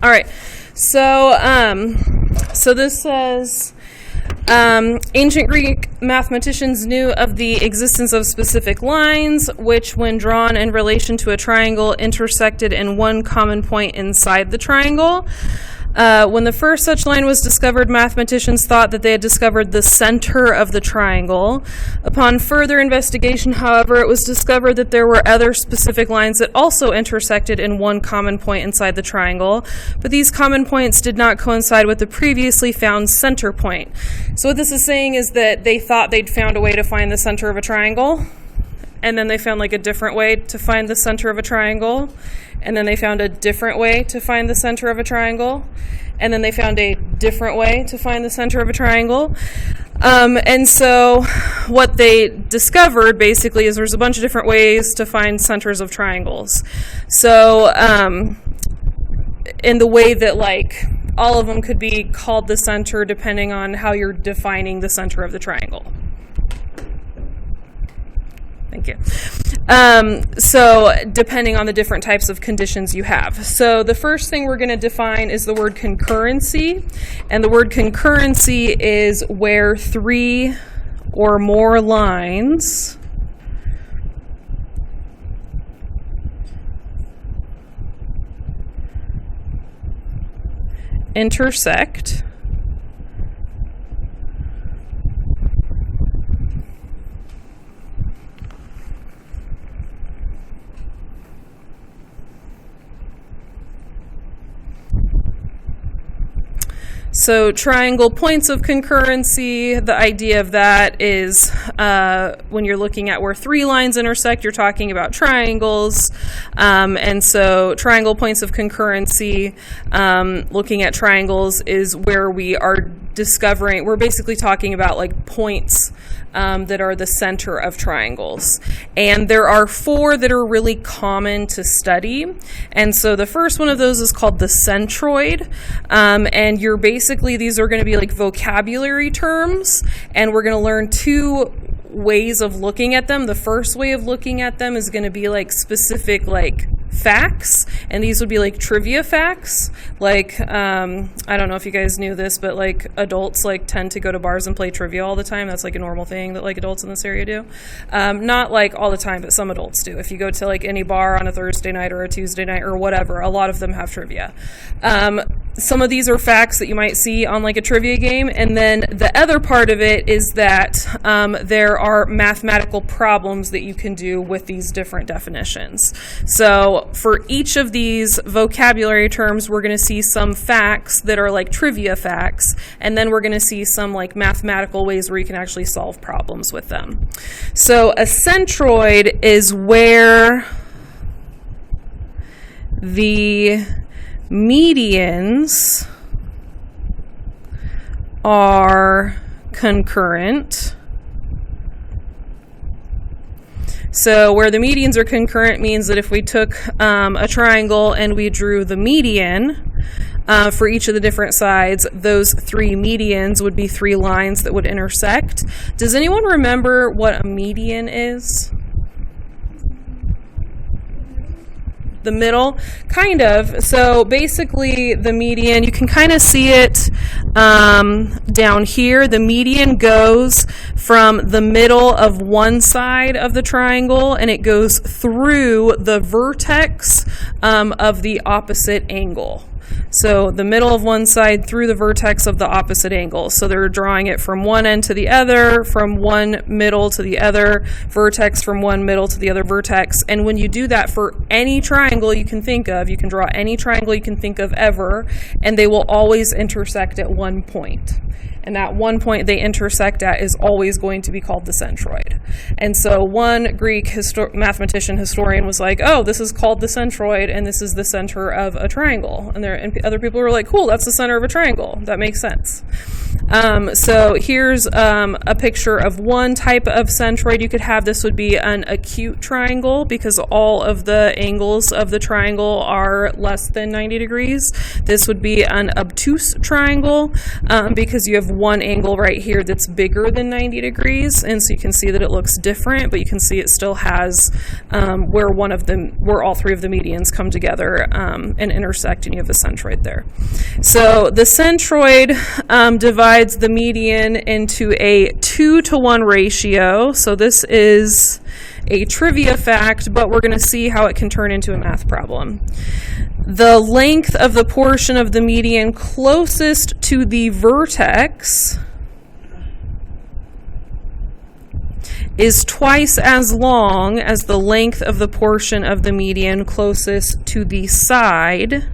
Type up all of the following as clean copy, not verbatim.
All right. So this says, ancient Greek mathematicians knew of the existence of specific lines, which when drawn in relation to a triangle intersected in one common point inside the triangle. When the first such line was discovered, mathematicians thought that they had discovered the center of the triangle. Upon further investigation, however, it was discovered that there were other specific lines that also intersected in one common point inside the triangle, but these common points did not coincide with the previously found center point. So what this is saying is that they thought they'd found a way to find the center of a triangle, and then they found like a different way to find the center of a triangle, and then they found a different way to find the center of a triangle, and then they found a different way to find the center of a triangle. And so what they discovered basically is there's a bunch of different ways to find centers of triangles. So in the way that like all of them could be called the center depending on how you're defining the center of the triangle. Thank you. So depending on the different types of conditions you have. So the first thing we're going to define is the word concurrency. And the word concurrency is where three or more lines intersect So triangle points of concurrency, the idea of that is when you're looking at where three lines intersect, you're talking about triangles. And so triangle points of concurrency, looking at triangles is where we are discovering, we're basically talking about like points that are the center of triangles. And there are four that are really common to study. And so the first one of those is called the centroid. And you're basically, these are going to be like vocabulary terms. And we're going to learn two ways of looking at them. The first way of looking at them is going to be like specific like facts, and these would be like trivia facts. Like I don't know if you guys knew this, but like adults like tend to go to bars and play trivia all the time. That's like a normal thing that like adults in this area do. Not like all the time, but some adults do. If you go to like any bar on a Thursday night or a Tuesday night or whatever, a lot of them have trivia. Some of these are facts that you might see on like a trivia game, and then the other part of it is that there are mathematical problems that you can do with these different definitions. So for each of these vocabulary terms, we're going to see some facts that are like trivia facts, and then we're going to see some like mathematical ways where you can actually solve problems with them. So a centroid is where the medians are concurrent. So where the medians are concurrent means that if we took a triangle and we drew the median for each of the different sides, those three medians would be three lines that would intersect. Does anyone remember what a median is? The middle? Kind of. So basically the median, you can kind of see it down here. The median goes from the middle of one side of the triangle and it goes through the vertex of the opposite angle. So the middle of one side through the vertex of the opposite angle. So they're drawing it from one end to the other, from one middle to the other vertex, from one middle to the other vertex. And when you do that for any triangle you can think of, you can draw any triangle you can think of ever, and they will always intersect at one point. And that one point they intersect at is always going to be called the centroid. And so one Greek mathematician historian was like, oh, this is called the centroid, and this is the center of a triangle. And other people were like, cool, that's the center of a triangle. That makes sense. So here's a picture of one type of centroid you could have. This would be an acute triangle because all of the angles of the triangle are less than 90 degrees. This would be an obtuse triangle because you have one angle right here that's bigger than 90 degrees, and so you can see that it looks different, but you can see it still has where all three of the medians come together and intersect, and you have a centroid there. So the centroid divides the median into a 2-to-1 ratio. So this is a trivia fact, but we're going to see how it can turn into a math problem. The length of the portion of the median closest to the vertex is twice as long as the length of the portion of the median closest to the side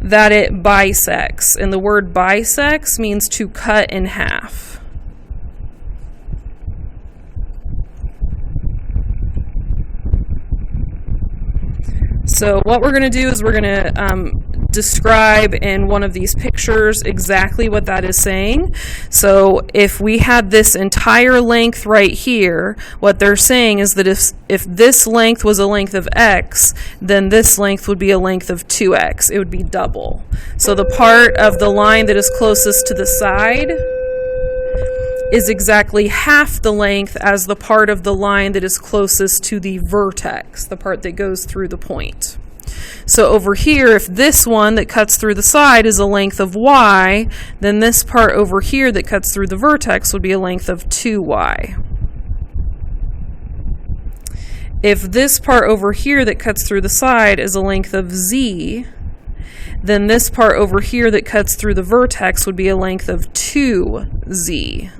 that it bisects. And the word bisects means to cut in half. So what we're going to do is we're going to describe in one of these pictures exactly what that is saying. So if we had this entire length right here, what they're saying is that if this length was a length of x, then this length would be a length of 2x. It would be double. So the part of the line that is closest to the side is exactly half the length as the part of the line that is closest to the vertex, the part that goes through the point. So over here, if this one that cuts through the side is a length of y, then this part over here that cuts through the vertex would be a length of 2y. If this part over here that cuts through the side is a length of z, then this part over here that cuts through the vertex would be a length of 2z.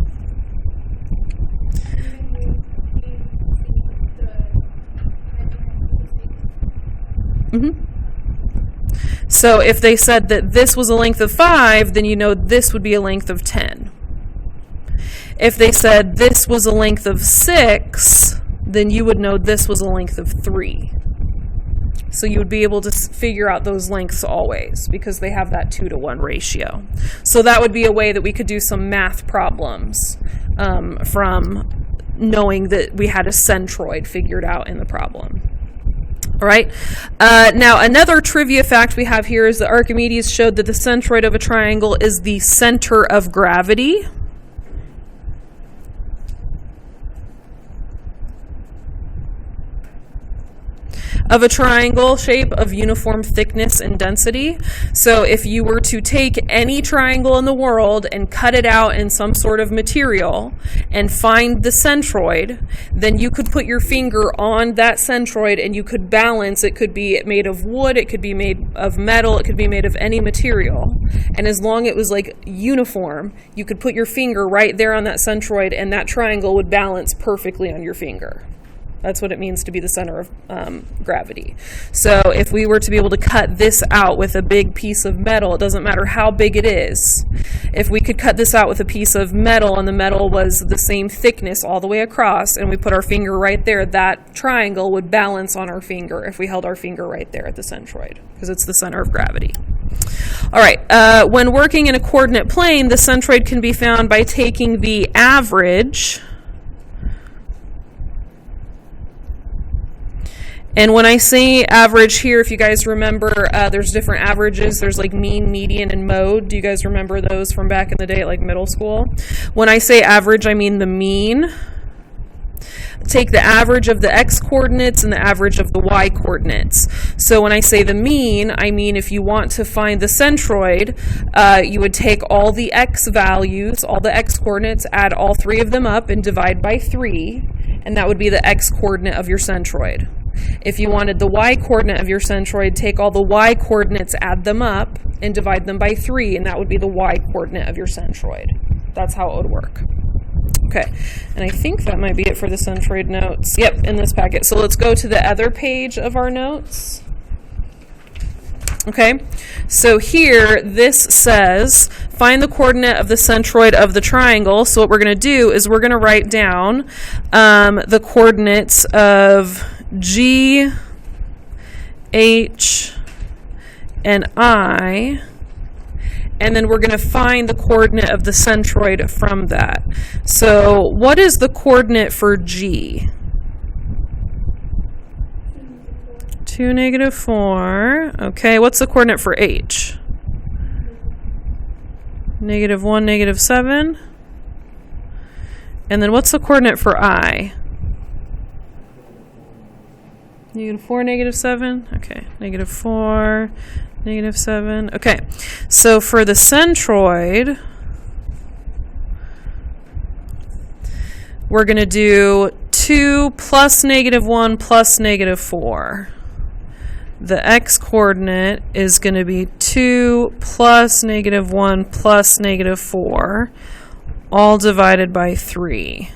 So if they said that this was a length of 5, then you know this would be a length of 10. If they said this was a length of 6, then you would know this was a length of 3. So you would be able to figure out those lengths always because they have that 2-to-1 ratio. So that would be a way that we could do some math problems from knowing that we had a centroid figured out in the problem. All right. Now, another trivia fact we have here is that Archimedes showed that the centroid of a triangle is the center of gravity. Of a triangle shape of uniform thickness and density. So if you were to take any triangle in the world and cut it out in some sort of material and find the centroid, then you could put your finger on that centroid and you could balance. It could be made of wood, it could be made of metal, it could be made of any material. And as long as it was like uniform, you could put your finger right there on that centroid and that triangle would balance perfectly on your finger. That's what it means to be the center of gravity. So if we were to be able to cut this out with a big piece of metal, it doesn't matter how big it is. If we could cut this out with a piece of metal and the metal was the same thickness all the way across and we put our finger right there, that triangle would balance on our finger if we held our finger right there at the centroid because it's the center of gravity. All right, when working in a coordinate plane, the centroid can be found by taking the average. And when I say average here, if you guys remember, there's different averages. There's like mean, median, and mode. Do you guys remember those from back in the day at like middle school? When I say average, I mean the mean. Take the average of the x coordinates and the average of the y coordinates. So when I say the mean, I mean if you want to find the centroid, you would take all the x values, all the x coordinates, add all three of them up and divide by 3, and that would be the x coordinate of your centroid. If you wanted the y coordinate of your centroid, take all the y coordinates, add them up, and divide them by 3, and that would be the y coordinate of your centroid. That's how it would work. Okay, and I think that might be it for the centroid notes. Yep, in this packet. So let's go to the other page of our notes. Okay, so here this says, find the coordinate of the centroid of the triangle. So what we're going to do is we're going to write down the coordinates of G, H, and I, and then we're going to find the coordinate of the centroid from that. So what is the coordinate for G? 2, -4. Okay, what's the coordinate for H? -1, -7. And then what's the coordinate for I? -4, -7. Okay, -4, -7. Okay, so for the centroid, we're going to do 2 plus -1 plus -4. The x coordinate is going to be 2 plus -1 plus -4, all divided by 3.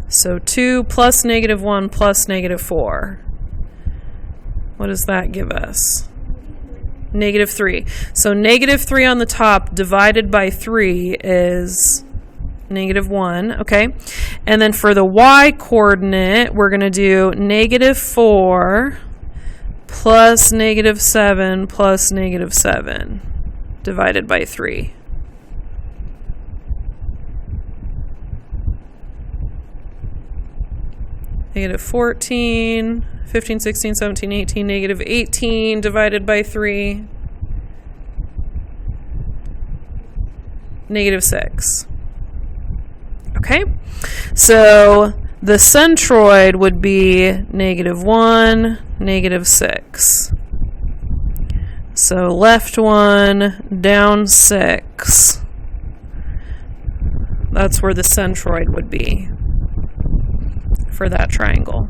So 2 plus -1 plus -4. What does that give us? -3. So -3 on the top divided by 3 is -1, okay? And then for the y coordinate, we're going to do -4 plus -7 plus -7 divided by 3. -14, 15, 16, 17, 18, -18 divided by 3, -6. Okay, so the centroid would be -1, -6. So left 1, down 6. That's where the centroid would be for that triangle.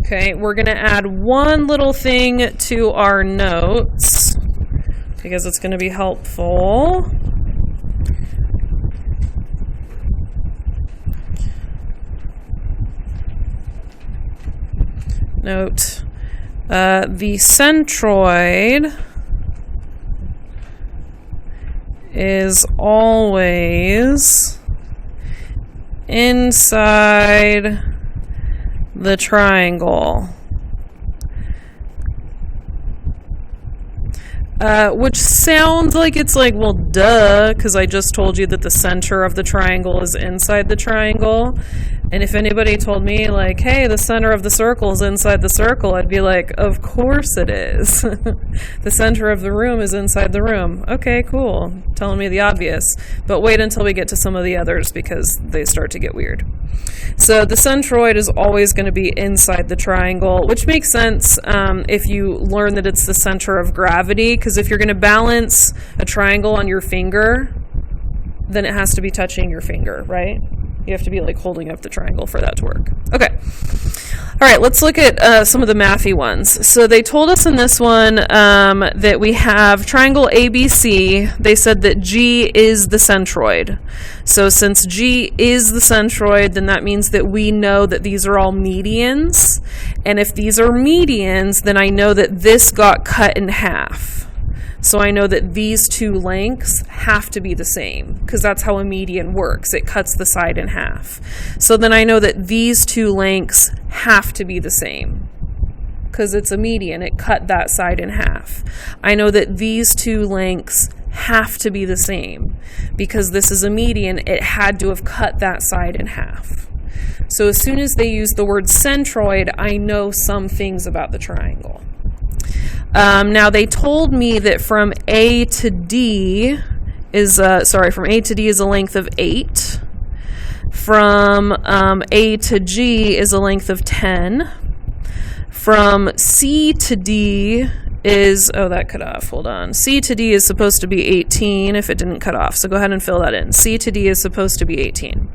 Okay, we're going to add one little thing to our notes because it's going to be helpful. Note, the centroid is always inside the triangle, which sounds like it's like, well, duh, because I just told you that the center of the triangle is inside the triangle. And if anybody told me, like, hey, the center of the circle is inside the circle, I'd be like, of course it is. The center of the room is inside the room. Okay, cool. Telling me the obvious. But wait until we get to some of the others because they start to get weird. So the centroid is always going to be inside the triangle, which makes sense if you learn that it's the center of gravity, because if you're going to balance a triangle on your finger, then it has to be touching your finger, right? You have to be like holding up the triangle for that to work. Okay. All right, let's look at some of the mathy ones. So they told us in this one that we have triangle ABC. They said that G is the centroid. So since G is the centroid, then that means that we know that these are all medians. And if these are medians, then I know that this got cut in half. So I know that these two lengths have to be the same because that's how a median works. It cuts the side in half. So then I know that these two lengths have to be the same because it's a median. It cut that side in half. I know that these two lengths have to be the same because this is a median. It had to have cut that side in half. So as soon as they use the word centroid, I know some things about the triangle. Now they told me that from A to D is from A to D is a length of 8. From A to G is a length of 10. From C to D is, oh, that cut off, hold on. C to D is supposed to be 18 if it didn't cut off, so go ahead and fill that in. C to D is supposed to be 18.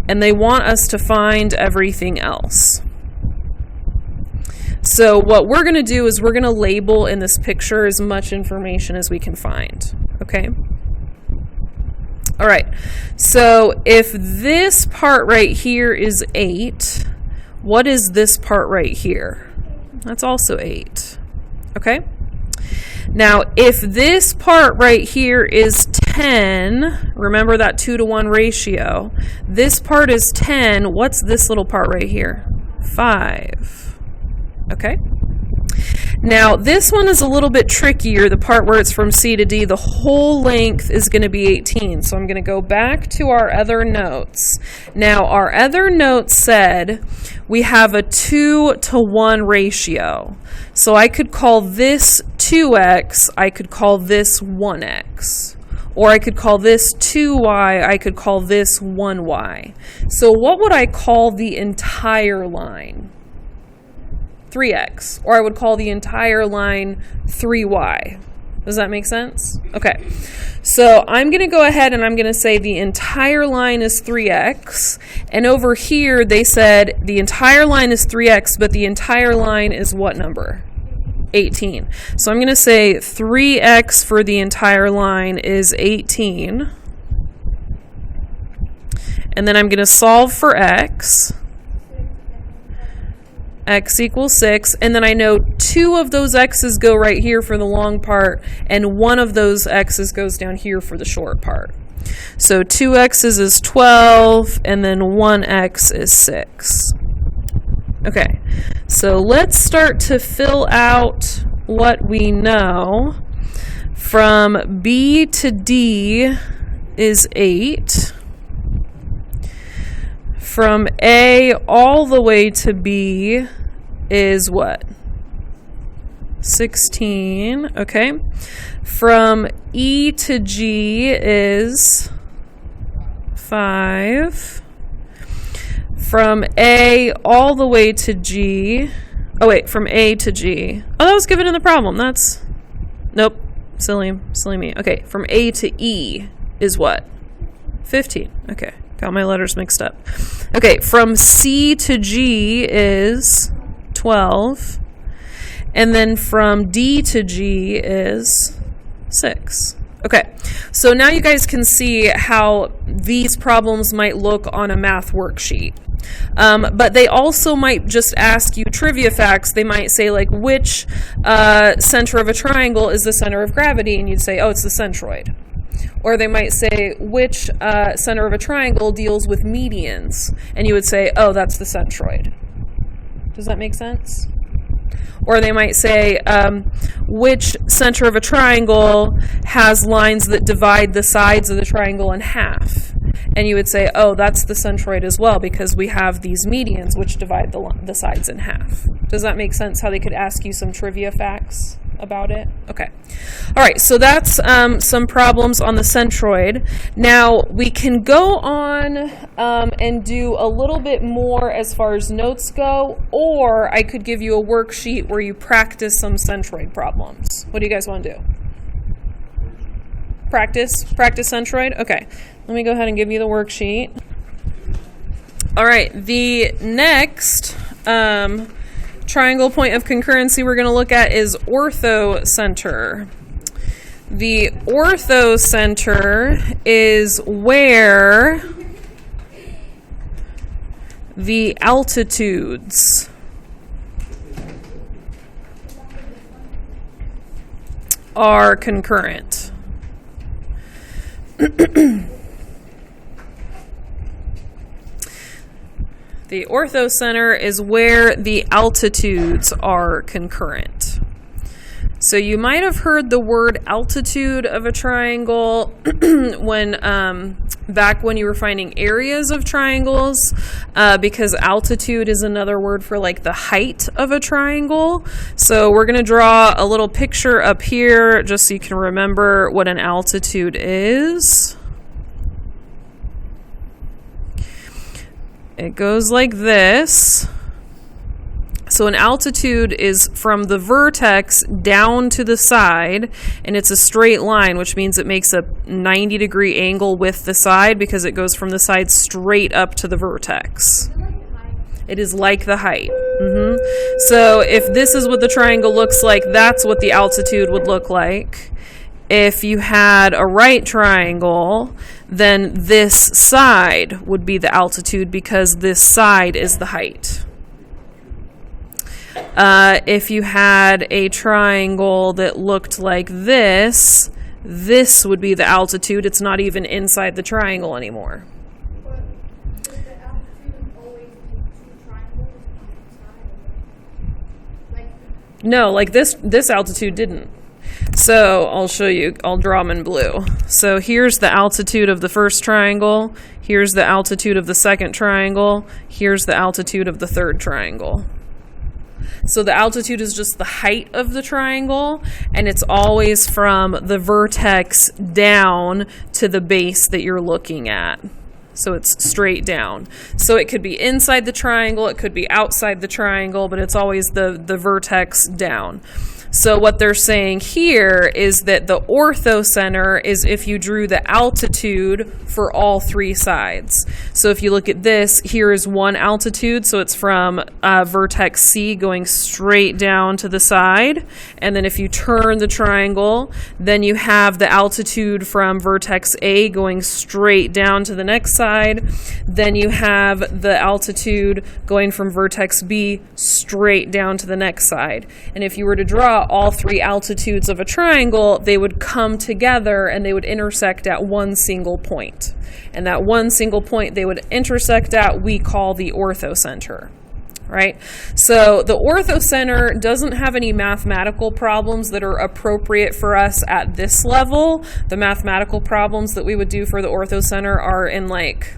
And they want us to find everything else. So what we're going to do is we're going to label in this picture as much information as we can find, okay? All right, so if this part right here is 8, what is this part right here? That's also 8, okay? Now, if this part right here is 10, remember that 2-to-1 ratio, this part is 10, what's this little part right here? 5. Okay? Now, this one is a little bit trickier, the part where it's from C to D. The whole length is going to be 18. So I'm going to go back to our other notes. Now, our other notes said we have a 2-to-1 ratio. So I could call this 2x, I could call this 1x. Or I could call this 2y, I could call this 1y. So what would I call the entire line? 3x, or I would call the entire line 3y. Does that make sense? Okay, so I'm going to go ahead and I'm going to say the entire line is 3x, and over here they said the entire line is 3x, but the entire line is what number? 18. So I'm going to say 3x for the entire line is 18, and then I'm going to solve for x. X equals 6, and then I know 2 of those x's go right here for the long part, and 1 of those x's goes down here for the short part. So 2 x's is 12, and then 1x is 6. Okay, so let's start to fill out what we know. From B to D is 8. From A all the way to B is what? 16, okay. From E to G is 5. From A all the way to G, from A to G. Oh, that was given in the problem. Nope, silly me. Okay, from A to E is what? 15, okay. Got my letters mixed up. Okay, from C to G is 12. And then from D to G is 6. Okay, so now you guys can see how these problems might look on a math worksheet. But they also might just ask you trivia facts. They might say, like, which center of a triangle is the center of gravity? And you'd say, oh, it's the centroid. Or they might say, which center of a triangle deals with medians? And you would say, oh, that's the centroid. Does that make sense? Or they might say, which center of a triangle has lines that divide the sides of the triangle in half? And you would say, oh, that's the centroid as well, because we have these medians which divide the sides in half. Does that make sense, how they could ask you some trivia facts about it? Okay. All right, so that's some problems on the centroid. Now, we can go on and do a little bit more as far as notes go, or I could give you a worksheet where you practice some centroid problems. What do you guys want to do? Practice centroid? Okay. Let me go ahead and give you the worksheet. All right, the next triangle point of concurrency we're going to look at is orthocenter. The orthocenter is where the altitudes are concurrent. The orthocenter is where the altitudes are concurrent. So you might have heard the word altitude of a triangle when back when you were finding areas of triangles, because altitude is another word for like the height of a triangle. So we're going to draw a little picture up here just so you can remember what an altitude is. It goes like this. So an altitude is from the vertex down to the side, and it's a straight line, which means it makes a 90-degree angle with the side because it goes from the side straight up to the vertex. It is like the height. So if this is what the triangle looks like, that's what the altitude would look like. If you had a right triangle, then this side would be the altitude because this side is the height. If you had a triangle that looked like this, this would be the altitude. It's not even inside the triangle anymore. But does the altitude always be two triangles on each side? Like, No, like this altitude didn't. So I'll show you, I'll draw them in blue. So here's the altitude of the first triangle, here's the altitude of the second triangle, here's the altitude of the third triangle. So the altitude is just the height of the triangle, and it's always from the vertex down to the base that you're looking at. So it's straight down. So it could be inside the triangle, it could be outside the triangle, but it's always the vertex down. So what they're saying here is that the orthocenter is if you drew the altitude for all three sides. So if you look at this, here is one altitude, so it's from vertex C going straight down to the side. And then if you turn the triangle, then you have the altitude from vertex A going straight down to the next side. Then you have the altitude going from vertex B straight down to the next side. And if you were to draw all three altitudes of a triangle, they would come together and they would intersect at one single point. And that one single point they would intersect at, we call the orthocenter. Right? So the orthocenter doesn't have any mathematical problems that are appropriate for us at this level. The mathematical problems that we would do for the orthocenter are in like,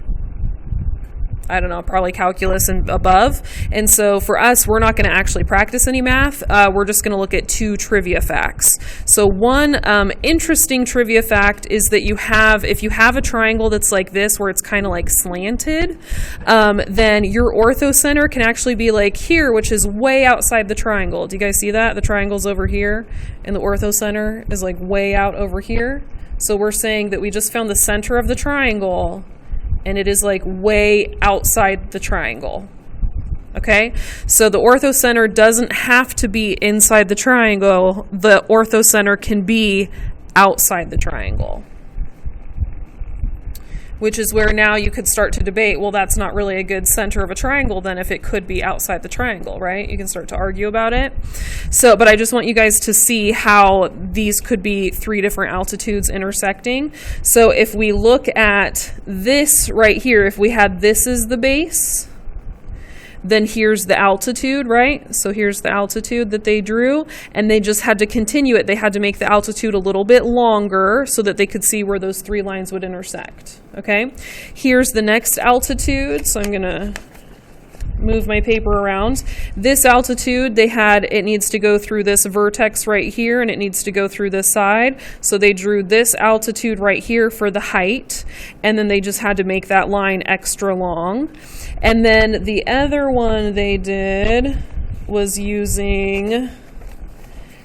I don't know, probably calculus and above. And so for us, we're not going to actually practice any math. We're just going to look at two trivia facts. So one interesting trivia fact is that if you have a triangle that's like this, where it's kind of like slanted, then your orthocenter can actually be like here, which is way outside the triangle. Do you guys see that? The triangle's over here, and the orthocenter is like way out over here. So we're saying that we just found the center of the triangle, and it is like way outside the triangle. Okay? So the orthocenter doesn't have to be inside the triangle. The orthocenter can be outside the triangle. Which is where now you could start to debate, well, that's not really a good center of a triangle then if it could be outside the triangle, right? You can start to argue about it. So, but I just want you guys to see how these could be three different altitudes intersecting. So if we look at this right here, if we had this as the base, then here's the altitude, right? So here's the altitude that they drew, and they just had to continue it. They had to make the altitude a little bit longer so that they could see where those three lines would intersect, okay? Here's the next altitude, so I'm gonna move my paper around. This altitude, it needs to go through this vertex right here, and it needs to go through this side. So they drew this altitude right here for the height, and then they just had to make that line extra long. And then the other one they did was using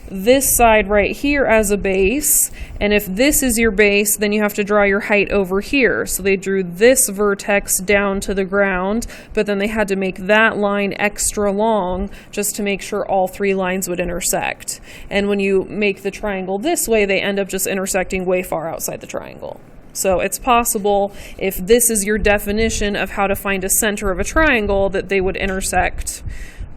this side right here as a base, and if this is your base, then you have to draw your height over here. So they drew this vertex down to the ground, but then they had to make that line extra long just to make sure all three lines would intersect. And when you make the triangle this way, they end up just intersecting way far outside the triangle. So it's possible, if this is your definition of how to find a center of a triangle, that they would intersect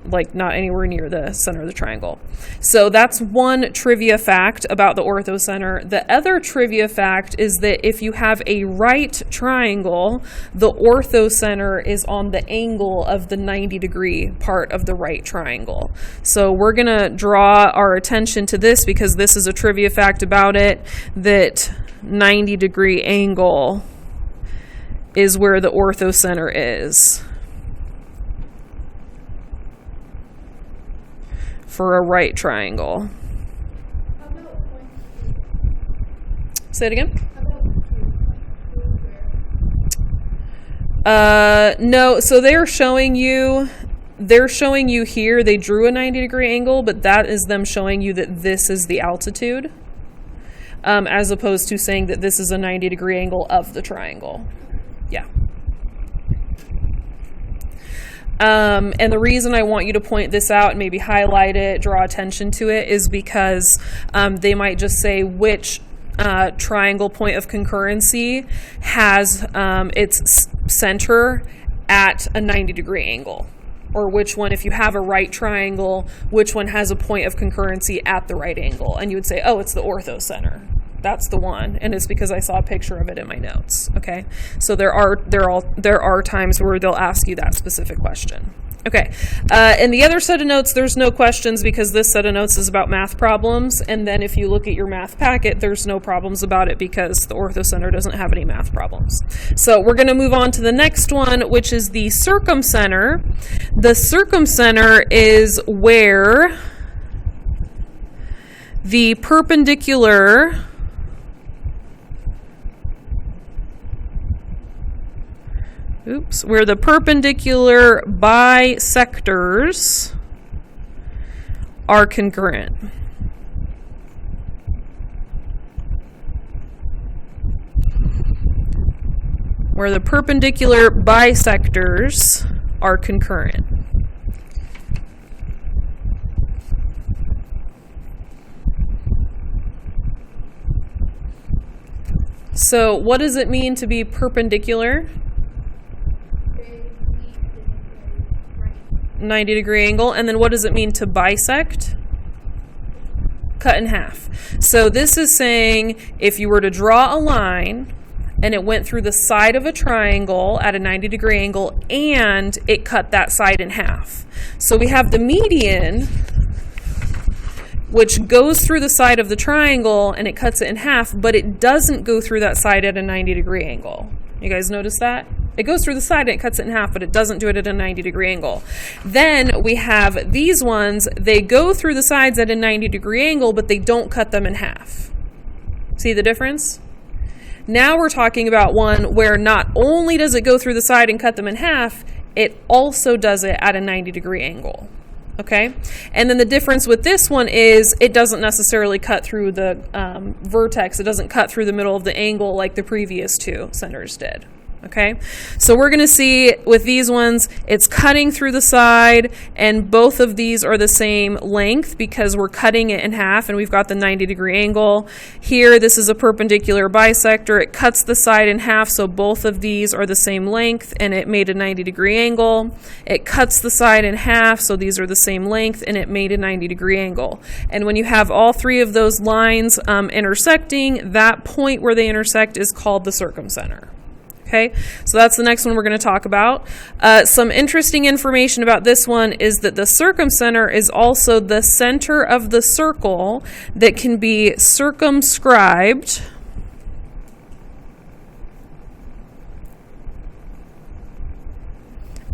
like not anywhere near the center of the triangle. So that's one trivia fact about the orthocenter. The other trivia fact is that if you have a right triangle, the orthocenter is on the angle of the 90-degree part of the right triangle. So we're going to draw our attention to this because this is a trivia fact about it, that 90-degree angle is where the orthocenter is for a right triangle. Say it again. No, so they're showing you here, they drew a 90-degree angle, but that is them showing you that this is the altitude, as opposed to saying that this is a 90-degree angle of the triangle. Yeah. And the reason I want you to point this out and maybe highlight it, draw attention to it, is because they might just say which triangle point of concurrency has its center at a 90-degree angle. Or which one, if you have a right triangle, which one has a point of concurrency at the right angle? And you would say, oh, it's the orthocenter. That's the one, and it's because I saw a picture of it in my notes. Okay, so there are times where they'll ask you that specific question. Okay, in the other set of notes, there's no questions because this set of notes is about math problems, and then if you look at your math packet, there's no problems about it because the orthocenter doesn't have any math problems. So we're going to move on to the next one, which is the circumcenter. The circumcenter is where the perpendicular where the perpendicular bisectors are congruent. Where the perpendicular bisectors are concurrent. So what does it mean to be perpendicular? 90-degree angle. And then what does it mean to bisect? Cut in half. So this is saying if you were to draw a line and it went through the side of a triangle at a 90-degree angle and it cut that side in half. So we have the median, which goes through the side of the triangle and it cuts it in half, but it doesn't go through that side at a 90-degree angle. You guys notice that? It goes through the side and it cuts it in half, but it doesn't do it at a 90-degree angle. Then we have these ones, they go through the sides at a 90-degree angle, but they don't cut them in half. See the difference? Now we're talking about one where not only does it go through the side and cut them in half, it also does it at a 90-degree angle. Okay? And then the difference with this one is it doesn't necessarily cut through the vertex. It doesn't cut through the middle of the angle like the previous two centers did. Okay, so we're going to see with these ones, it's cutting through the side, and both of these are the same length because we're cutting it in half and we've got the 90-degree angle. Here, this is a perpendicular bisector. It cuts the side in half, so both of these are the same length and it made a 90-degree angle. It cuts the side in half, so these are the same length and it made a 90-degree angle. And when you have all three of those lines intersecting, that point where they intersect is called the circumcenter. Okay, so that's the next one we're going to talk about. Some interesting information about this one is that the circumcenter is also the center of the circle that can be circumscribed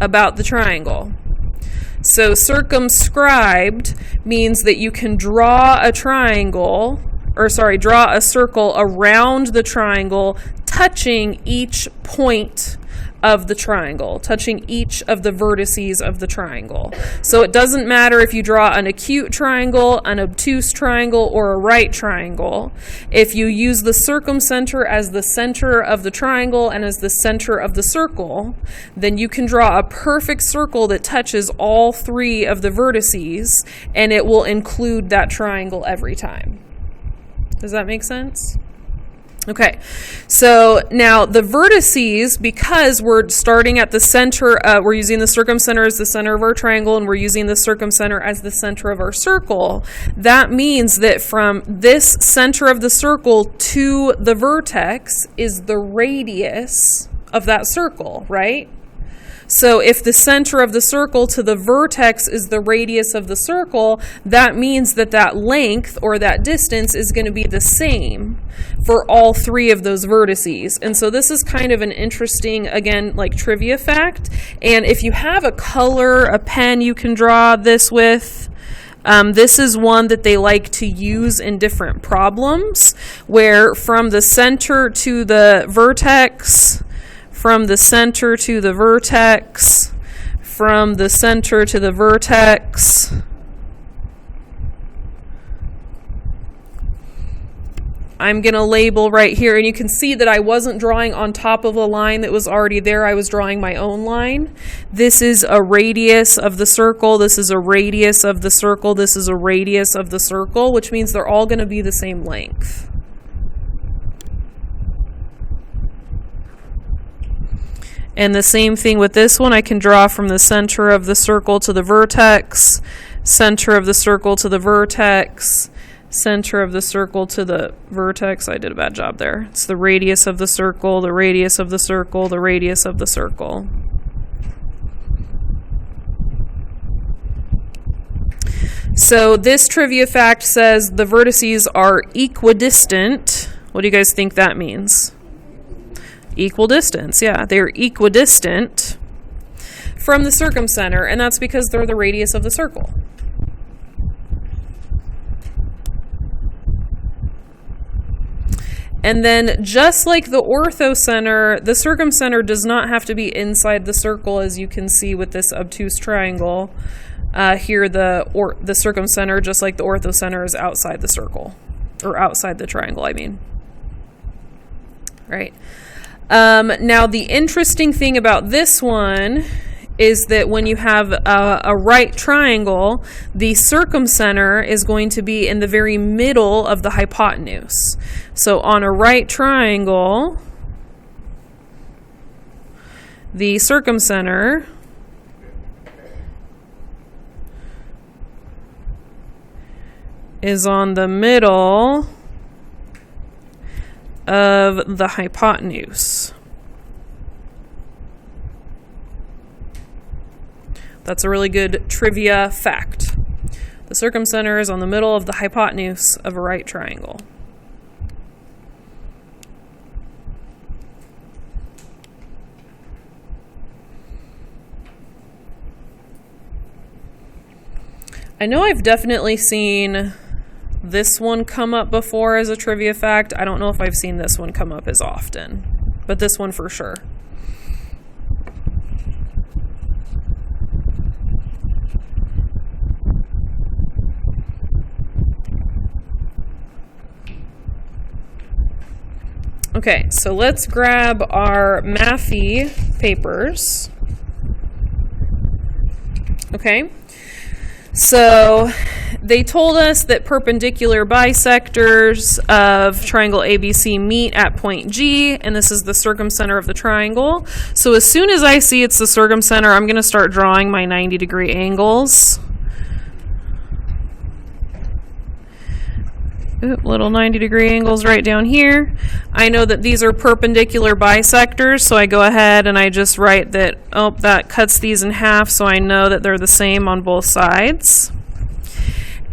about the triangle. So circumscribed means that you can draw a triangle, draw a circle around the triangle, touching each point of the triangle, touching each of the vertices of the triangle. So it doesn't matter if you draw an acute triangle, an obtuse triangle, or a right triangle. If you use the circumcenter as the center of the triangle and as the center of the circle, then you can draw a perfect circle that touches all three of the vertices, and it will include that triangle every time. Does that make sense? Okay, so now the vertices, because we're starting at the center, we're using the circumcenter as the center of our triangle, and we're using the circumcenter as the center of our circle. That means that from this center of the circle to the vertex is the radius of that circle, right? So if the center of the circle to the vertex is the radius of the circle, that means that that length or that distance is going to be the same for all three of those vertices. And so this is kind of an interesting, again, like trivia fact. And if you have a color, a pen you can draw this with, this is one that they like to use in different problems, where from the center to the vertex, from the center to the vertex, from the center to the vertex, I'm going to label right here, and you can see that I wasn't drawing on top of a line that was already there. I was drawing my own line. This is a radius of the circle. This is a radius of the circle. This is a radius of the circle, which means they're all going to be the same length. And the same thing with this one. I can draw from the center of the circle to the vertex, center of the circle to the vertex, center of the circle to the vertex. I did a bad job there. It's the radius of the circle, the radius of the circle, the radius of the circle. So this trivia fact says the vertices are equidistant. What do you guys think that means? Equal distance, yeah. They're equidistant from the circumcenter, and that's because they're the radius of the circle. And then just like the orthocenter, the circumcenter does not have to be inside the circle, as you can see with this obtuse triangle. Here the circumcenter, just like the orthocenter, is outside the circle, or outside the triangle, I mean. Right. Now the interesting thing about this one is that when you have a right triangle, the circumcenter is going to be in the very middle of the hypotenuse. So on a right triangle, the circumcenter is on the middle of the hypotenuse. That's a really good trivia fact. The circumcenter is on the middle of the hypotenuse of a right triangle. I know I've definitely seen this one come up before as a trivia fact. I don't know if I've seen this one come up as often, but this one for sure. Okay, so let's grab our Mathy papers. Okay. So they told us that perpendicular bisectors of triangle ABC meet at point G, and this is the circumcenter of the triangle. So as soon as I see it's the circumcenter, I'm going to start drawing my 90-degree angles. Little 90-degree angles right down here. I know that these are perpendicular bisectors, so I go ahead and I just write that, oh, that cuts these in half, so I know that they're the same on both sides.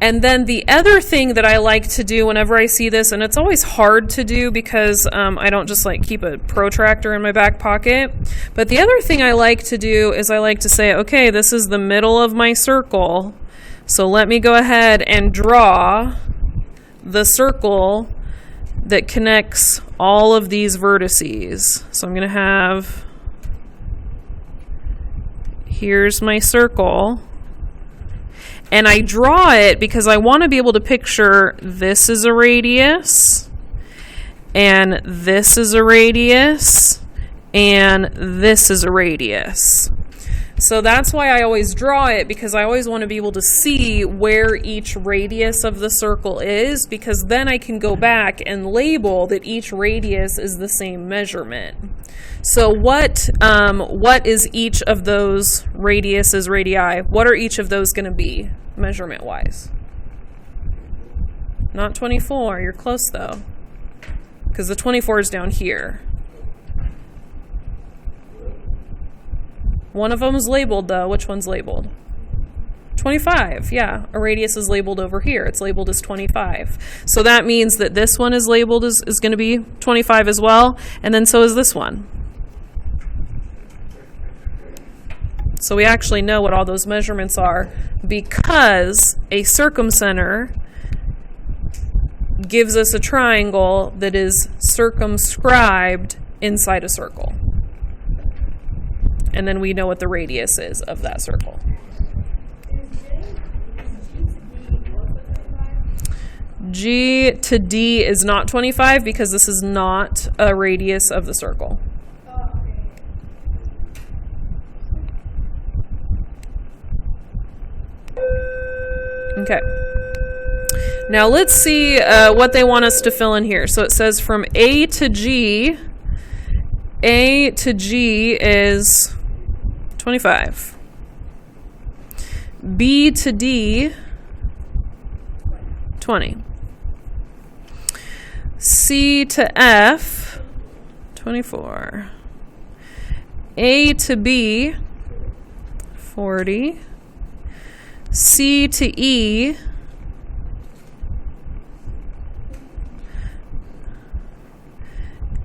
And then the other thing that I like to do whenever I see this, and it's always hard to do because I don't just like keep a protractor in my back pocket, but the other thing I like to do is I like to say, okay, this is the middle of my circle, so let me go ahead and draw the circle that connects all of these vertices. So I'm going to have, here's my circle, and I draw it because I want to be able to picture this is a radius, and this is a radius, and this is a radius. So that's why I always draw it, because I always want to be able to see where each radius of the circle is, because then I can go back and label that each radius is the same measurement. So what is each of those radiuses, radii? What are each of those going to be measurement-wise? Not 24. You're close, though, because the 24 is down here. One of them is labeled, though. Which one's labeled? 25, yeah. A radius is labeled over here. It's labeled as 25. So that means that this one is labeled as is going to be 25 as well, and then so is this one. So we actually know what all those measurements are because a circumcenter gives us a triangle that is circumscribed inside a circle. And then we know what the radius is of that circle. G to D is not 25 because this is not a radius of the circle. Okay. Now let's see what they want us to fill in here. So it says from A to G, A to G is 25. B to D, 20. C to F, 24. A to B, 40. C to E,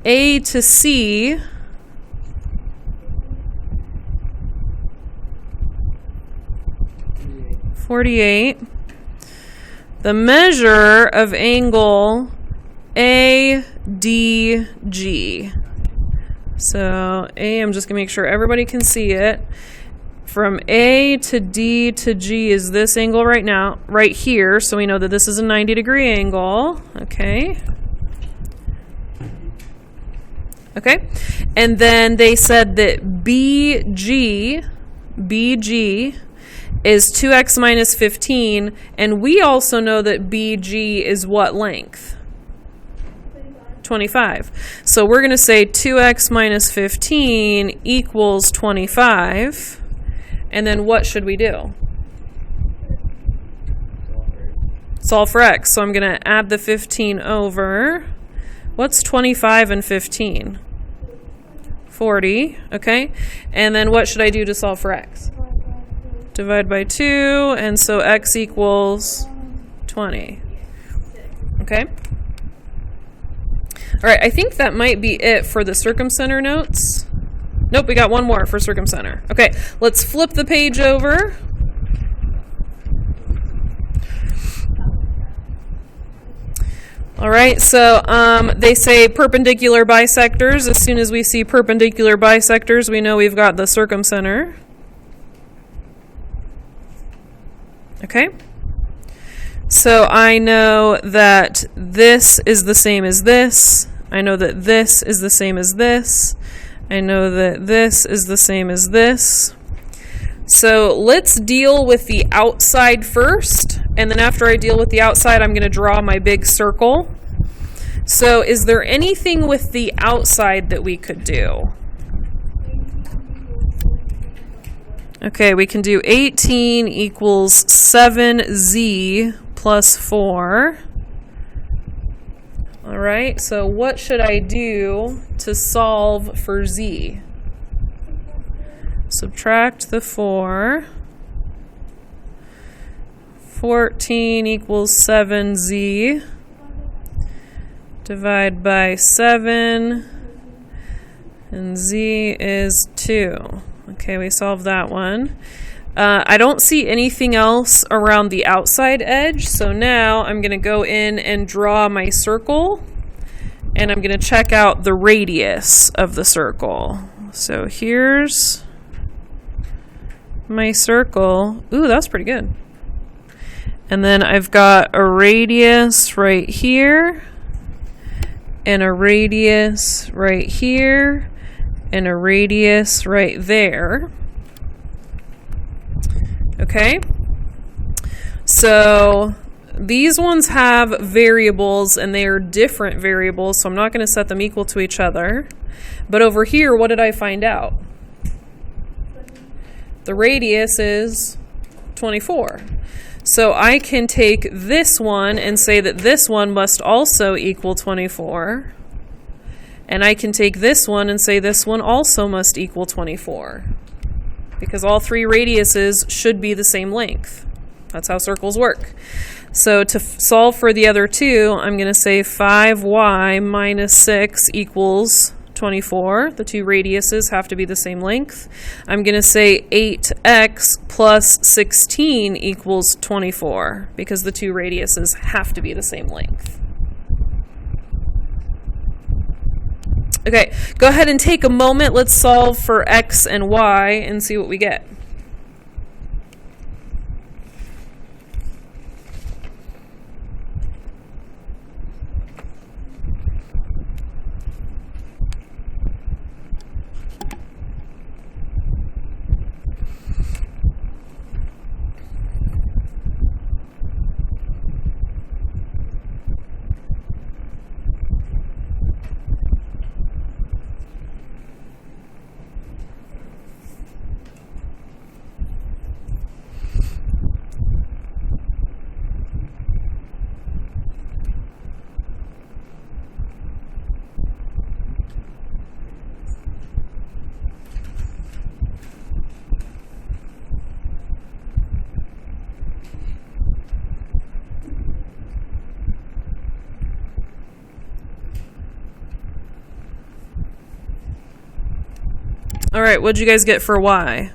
'A' to C, 48. The measure of angle ADG. So A, I'm just going to make sure everybody can see it. From A to D to G is this angle right now, right here. So we know that this is a 90-degree angle. Okay. Okay. And then they said that BG is 2x minus 15. And we also know that BG is what length? 25. So we're going to say 2x minus 15 equals 25. And then what should we do? Solve for x. So I'm going to add the 15 over. What's 25 and 15? 40. Okay. And then what should I do to solve for x? Divide by 2. And so x equals 20. Okay. All right. I think that might be it for the circumcenter notes. Nope, we got one more for circumcenter. Okay, let's flip the page over. All right, so they say perpendicular bisectors. As soon as we see perpendicular bisectors, we know we've got the circumcenter. Okay. So I know that this is the same as this. I know that this is the same as this. I know that this is the same as this. So let's deal with the outside first. And then after I deal with the outside, I'm going to draw my big circle. So is there anything with the outside that we could do? Okay, we can do 18 equals 7z plus 4. All right, so what should I do to solve for z? Subtract the 4. 14 equals 7z. Divide by 7. And z is 2. Okay, we solved that one. I don't see anything else around the outside edge, so now I'm going to go in and draw my circle, and I'm going to check out the radius of the circle. So here's my circle. Ooh, that's pretty good. And then I've got a radius right here, and a radius right here, and a radius right there. Okay, so these ones have variables and they are different variables, so I'm not going to set them equal to each other. But over here, what did I find out? The radius is 24. So I can take this one and say that this one must also equal 24. And I can take this one and say this one also must equal 24. Because all three radiuses should be the same length. That's how circles work. So to solve for the other two, I'm going to say 5y minus 6 equals 24. The two radiuses have to be the same length. I'm going to say 8x plus 16 equals 24, because the two radiuses have to be the same length. Okay, go ahead and take a moment. Let's solve for x and y and see what we get. All right, what'd you guys get for y?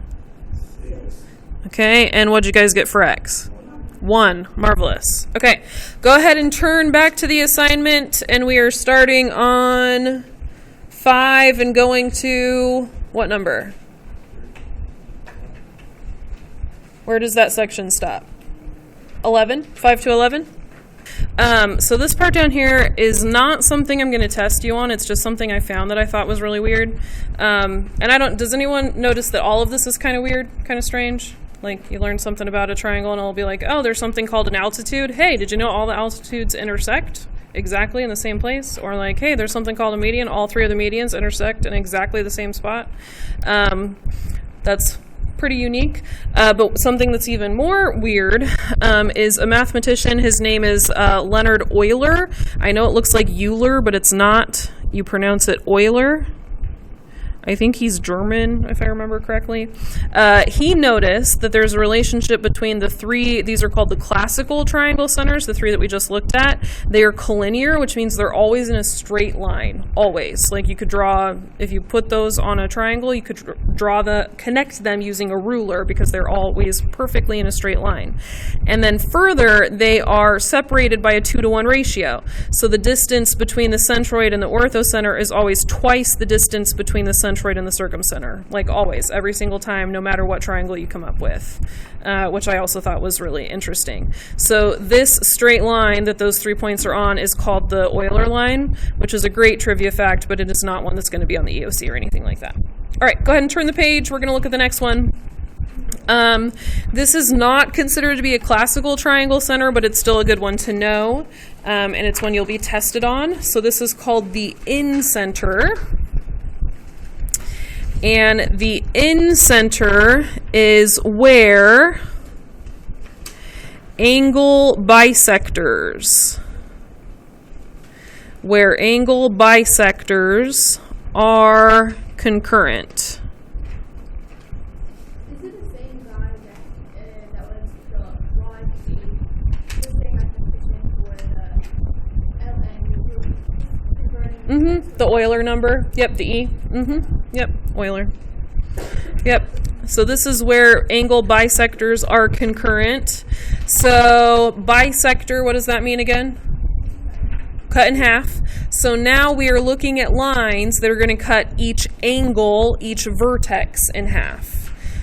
Okay, and what'd you guys get for x? 1. Marvelous. Okay, go ahead and turn back to the assignment, and we are starting on 5 and going to what number? Where does that section stop? 11? 5 to 11? So this part down here is not something I'm going to test you on. It's just something I found that I thought was really weird. And does anyone notice that all of this is kind of weird, kind of strange? Like you learn something about a triangle and it'll be like, oh, there's something called an altitude. Hey, did you know all the altitudes intersect exactly in the same place? Or like, hey, there's something called a median. All 3 of the medians intersect in exactly the same spot. That's pretty unique. But something that's even more weird is a mathematician. His name is Leonhard Euler. I know it looks like Euler, but it's not. You pronounce it Euler. I think he's German, if I remember correctly. He noticed that there's a relationship between the 3, these are called the classical triangle centers, the 3 that we just looked at. They are collinear, which means they're always in a straight line, always. Like you could draw, if you put those on a triangle, you could connect them using a ruler because they're always perfectly in a straight line. And then further, they are separated by a 2-to-1 ratio. So the distance between the centroid and the orthocenter is always twice the distance between the centroid and the circumcenter, like always, every single time, no matter what triangle you come up with, which I also thought was really interesting. So this straight line that those 3 points are on is called the Euler line, which is a great trivia fact, but it is not one that's going to be on the EOC or anything like that. All right, go ahead and turn the page. We're going to look at the next one. This is not considered to be a classical triangle center, but it's still a good one to know, and it's one you'll be tested on. So this is called the in-center. And the in-center is where angle bisectors are concurrent. Is it the same guy that was the YG, the same mathematician for the LN The Euler number. Yep, the E. Yep, Euler. Yep. So this is where angle bisectors are concurrent. So bisector, what does that mean again? Cut in half. So now we are looking at lines that are going to cut each angle, each vertex in half.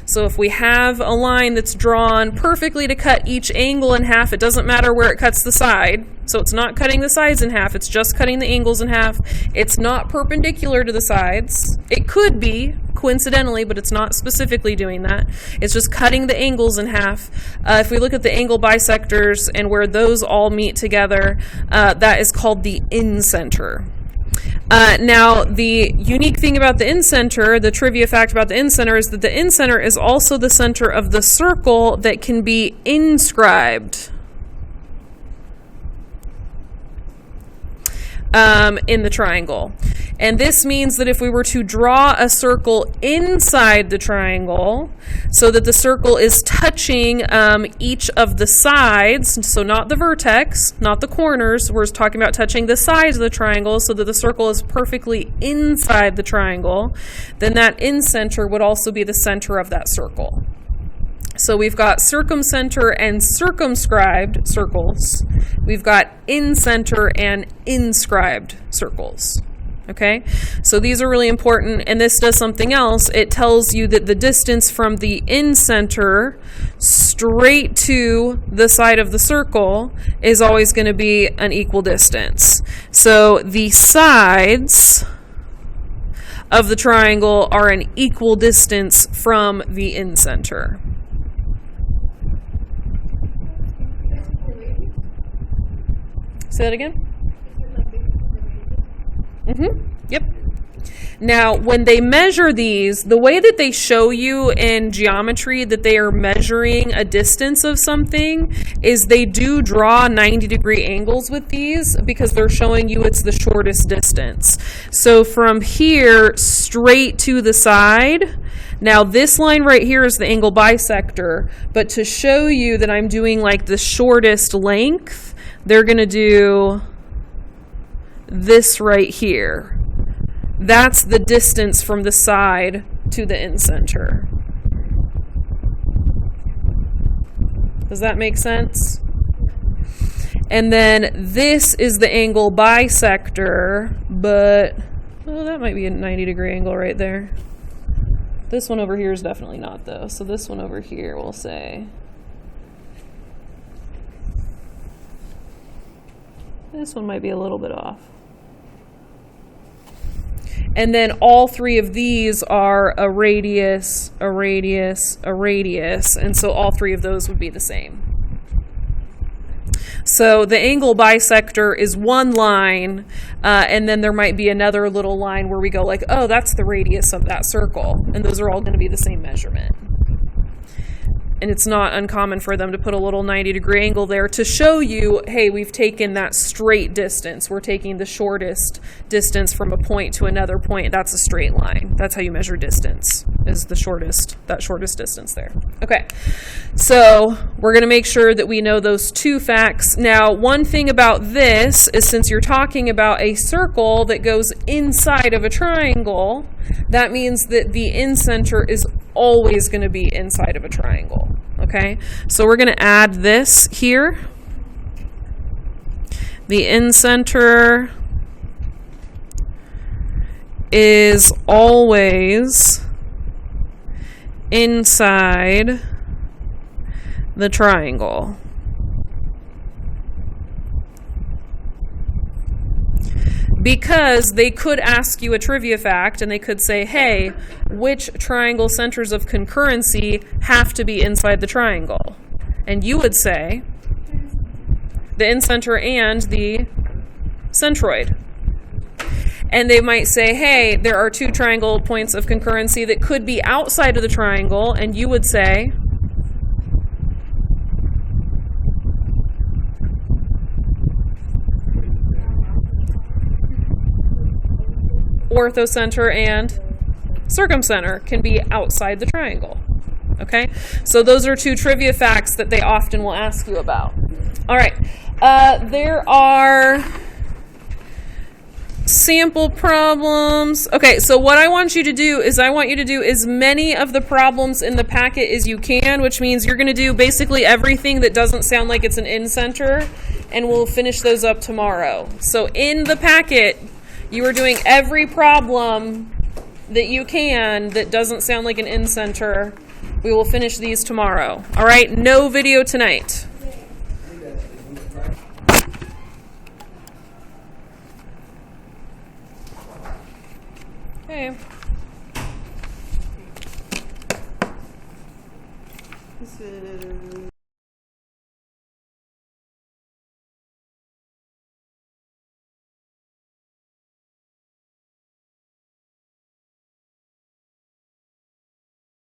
So if we have a line that's drawn perfectly to cut each angle in half, it doesn't matter where it cuts the side. So it's not cutting the sides in half, it's just cutting the angles in half. It's not perpendicular to the sides. It could be, coincidentally, but it's not specifically doing that. It's just cutting the angles in half. If we look at the angle bisectors and where those all meet together, that is called the in-center. Now, the unique thing about the in-center, the trivia fact about the in-center, is that the in-center is also the center of the circle that can be inscribed in the triangle. And this means that if we were to draw a circle inside the triangle so that the circle is touching each of the sides, so not the vertex, not the corners, we're talking about touching the sides of the triangle so that the circle is perfectly inside the triangle, then that in-center would also be the center of that circle. So we've got circumcenter and circumscribed circles. We've got in-center and inscribed circles. Okay, so these are really important, and this does something else. It tells you that the distance from the in-center straight to the side of the circle is always going to be an equal distance. So the sides of the triangle are an equal distance from the in-center. Say that again? Yep. Now, when they measure these, the way that they show you in geometry that they are measuring a distance of something is they do draw 90-degree angles with these because they're showing you it's the shortest distance. So from here straight to the side, now this line right here is the angle bisector, but to show you that I'm doing like the shortest length, they're going to do this right here. That's the distance from the side to the in-center. Does that make sense? And then this is the angle bisector, but oh, that might be a 90-degree angle right there. This one over here is definitely not, though. So this one over here, we'll say. This one might be a little bit off. And then all three of these are a radius, a radius, a radius. And so all three of those would be the same. So the angle bisector is one line, and then there might be another little line where we go like, oh, that's the radius of that circle. And those are all going to be the same measurement. And it's not uncommon for them to put a little 90-degree angle there to show you, hey, we've taken that straight distance. We're taking the shortest distance from a point to another point. That's a straight line. That's how you measure distance, is the shortest, that shortest distance there. Okay, so we're going to make sure that we know those two facts. Now, one thing about this is since you're talking about a circle that goes inside of a triangle, that means that the in-center is always going to be inside of a triangle. Okay, so we're going to add this here. The in-center is always inside the triangle. Because they could ask you a trivia fact and they could say, hey, which triangle centers of concurrency have to be inside the triangle? And you would say the in-center and the centroid. And they might say, hey, there are two triangle points of concurrency that could be outside of the triangle, and you would say orthocenter and circumcenter can be outside the triangle. Okay, so those are two trivia facts that they often will ask you about. All right, there are sample problems. Okay, so what I want you to do is I want you to do as many of the problems in the packet as you can, which means you're going to do basically everything that doesn't sound like it's an in-center, and we'll finish those up tomorrow. So in the packet, you are doing every problem that you can that doesn't sound like an in-center. We will finish these tomorrow. All right, no video tonight. Okay. This is